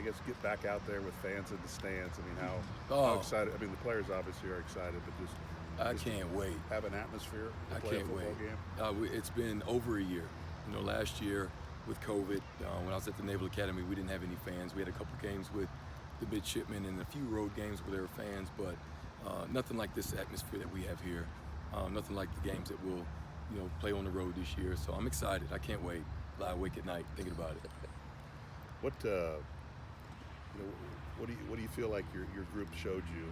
I guess, get back out there with fans in the stands? I mean, how Oh, excited? I mean, the players obviously are excited, but I just can't wait. have an atmosphere to I play a can't football wait. game. It's been over a year. Last year with COVID, when I was at the Naval Academy, we didn't have any fans. We had a couple games with the midshipmen and a few road games where there were fans, but nothing like this atmosphere that we have here. Nothing like the games that we'll, play on the road this year. So I'm excited. I can't wait. Lie awake at night thinking about it. What what do you feel like your group showed you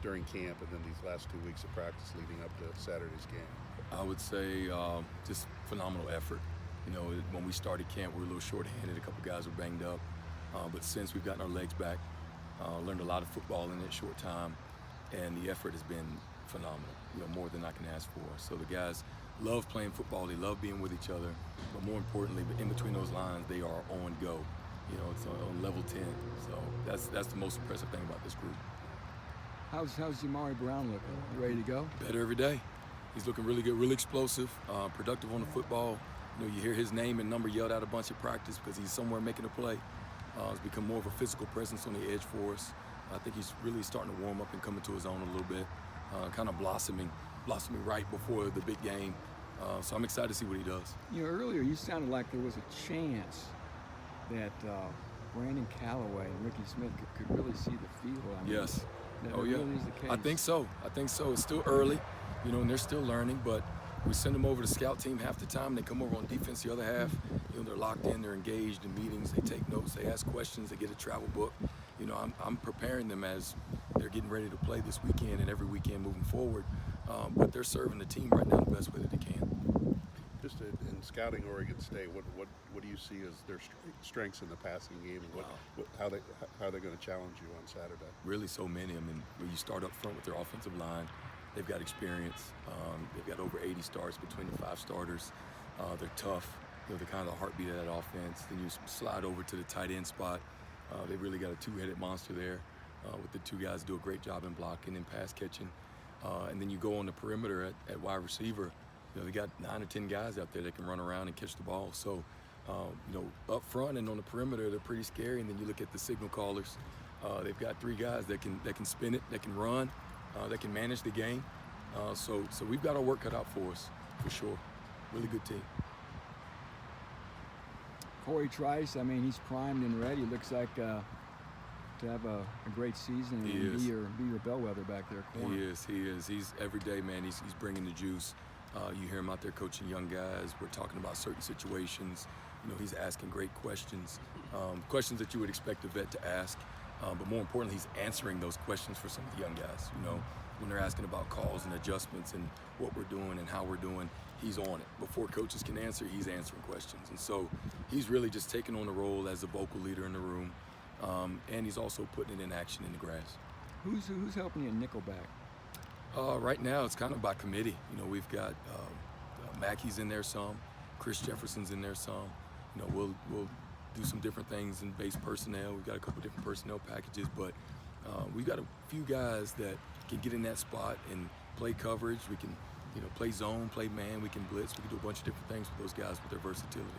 during camp and then these last 2 weeks of practice leading up to Saturday's game? I would say just phenomenal effort. When we started camp, we were a little short-handed. A couple guys were banged up. But since we've gotten our legs back, learned a lot of football in that short time, and the effort has been phenomenal, more than I can ask for. So the guys love playing football. They love being with each other. But more importantly, in between those lines, they are on go. It's on level 10. So that's the most impressive thing about this group. How's Jamari Brown looking? You ready to go? Better every day. He's looking really good, really explosive, productive on the football. You hear his name and number yelled out a bunch at practice because he's somewhere making a play. He's become more of a physical presence on the edge for us. I think he's really starting to warm up and come into his own a little bit, kind of blossoming right before the big game. So I'm excited to see what he does. Earlier you sounded like there was a chance that Brandon Callaway and Ricky Smith could really see the field. Yes. That Oh, yeah. really is the case. I think so. It's still early, and they're still learning, but we send them over to scout team half the time. They come over on defense the other half. They're locked in, they're engaged in meetings, they take notes, they ask questions, they get a travel book. I'm preparing them as they're getting ready to play this weekend and every weekend moving forward. But they're serving the team right now the best way that they can. Just in scouting Oregon State, what do you see as their strengths in the passing game, and how they're going to challenge you on Saturday? Really, so many. I mean, when you start up front with their offensive line, they've got experience. They've got over 80 starts between the 5 starters. They're tough. They're kind of the heartbeat of that offense. Then you slide over to the tight end spot. They've really got a 2-headed monster there with the 2 guys do a great job in blocking and pass catching. And then you go on the perimeter at wide receiver. They got 9 or 10 guys out there that can run around and catch the ball. So, up front and on the perimeter, they're pretty scary. And then you look at the signal callers. They've got 3 guys that can spin it, that can run, that can manage the game. So we've got our work cut out for us, for sure. Really good team. Corey Trice, he's primed and ready. Looks like to have a great season and be your bellwether back there. Corner. He is. He's every day, man. He's bringing the juice. You hear him out there coaching young guys. We're talking about certain situations. He's asking great questions, questions that you would expect a vet to ask. But more importantly, he's answering those questions for some of the young guys. When they're asking about calls and adjustments and what we're doing and how we're doing, he's on it. Before coaches can answer, he's answering questions. And so he's really just taking on the role as a vocal leader in the room. And he's also putting it in action in the grass. Who's helping you nickelback? Right now, it's kind of by committee. We've got Mackey's in there some, Chris Jefferson's in there some. We'll do some different things in base personnel. We've got a couple different personnel packages, but we've got a few guys that can get in that spot and play coverage. We can, play zone, play man. We can blitz. We can do a bunch of different things with those guys with their versatility.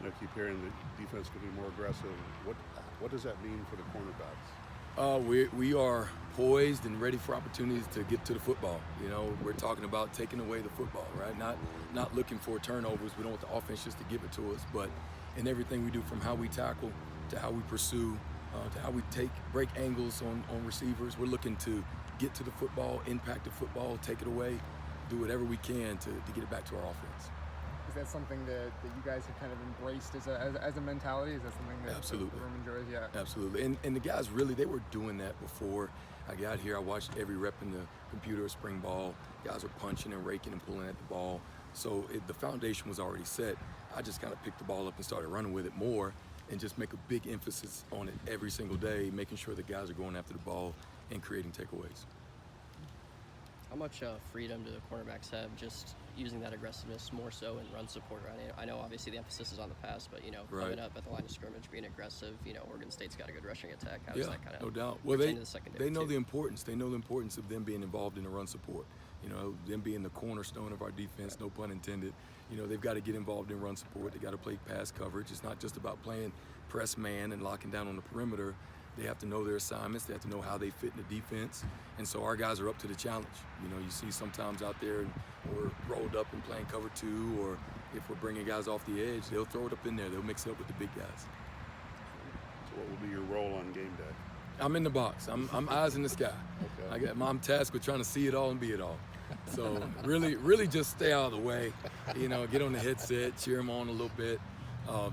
I keep hearing the defense can be more aggressive. What does that mean for the cornerbacks? We are poised and ready for opportunities to get to the football. We're talking about taking away the football, right? Not looking for turnovers. We don't want the offense just to give it to us, but in everything we do, from how we tackle to how we pursue, to how we break angles on receivers, we're looking to get to the football, impact the football, take it away, do whatever we can to get it back to our offense. Is that something that you guys have kind of embraced as a mentality? Is that something that Absolutely. the room enjoys? Yeah. Absolutely. And the guys really, they were doing that before I got here. I watched every rep in the computer of spring ball. Guys are punching and raking and pulling at the ball. So the foundation was already set. I just kind of picked the ball up and started running with it more and just make a big emphasis on it every single day, making sure the guys are going after the ball and creating takeaways. How much freedom do the cornerbacks have just using that aggressiveness more so in run support? I know obviously the emphasis is on the pass, but coming up at the line of scrimmage, being aggressive, Oregon State's got a good rushing attack. How does that kind of no doubt. Well, pertain to the secondary they know too? the importance. They know the importance of them being involved in the run support. them being the cornerstone of our defense, no pun intended. They've got to get involved in run support. They got to play pass coverage. It's not just about playing press man and locking down on the perimeter. They have to know their assignments. They have to know how they fit in the defense. And so our guys are up to the challenge. You see sometimes out there we're rolled up and playing cover 2, or if we're bringing guys off the edge, they'll throw it up in there. They'll mix it up with the big guys. So what will be your role on game day? I'm in the box. I'm eyes in the sky. Okay. I'm tasked with trying to see it all and be it all. So really just stay out of the way. Get on the headset, cheer them on a little bit.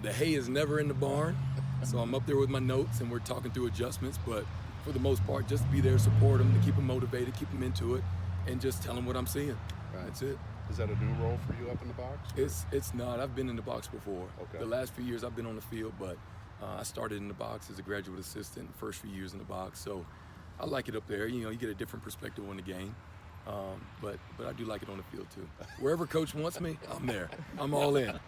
The hay is never in the barn, so I'm up there with my notes and we're talking through adjustments. But for the most part, just be there, support them, to keep them motivated, keep them into it, and just tell them what I'm seeing. Right. That's it. Is that a new role for you up in the box? It's not. I've been in the box before. Okay. The last few years I've been on the field, but I started in the box as a graduate assistant, first few years in the box. So I like it up there. You get a different perspective on the game. But I do like it on the field too. Wherever coach wants me, I'm there. I'm all in.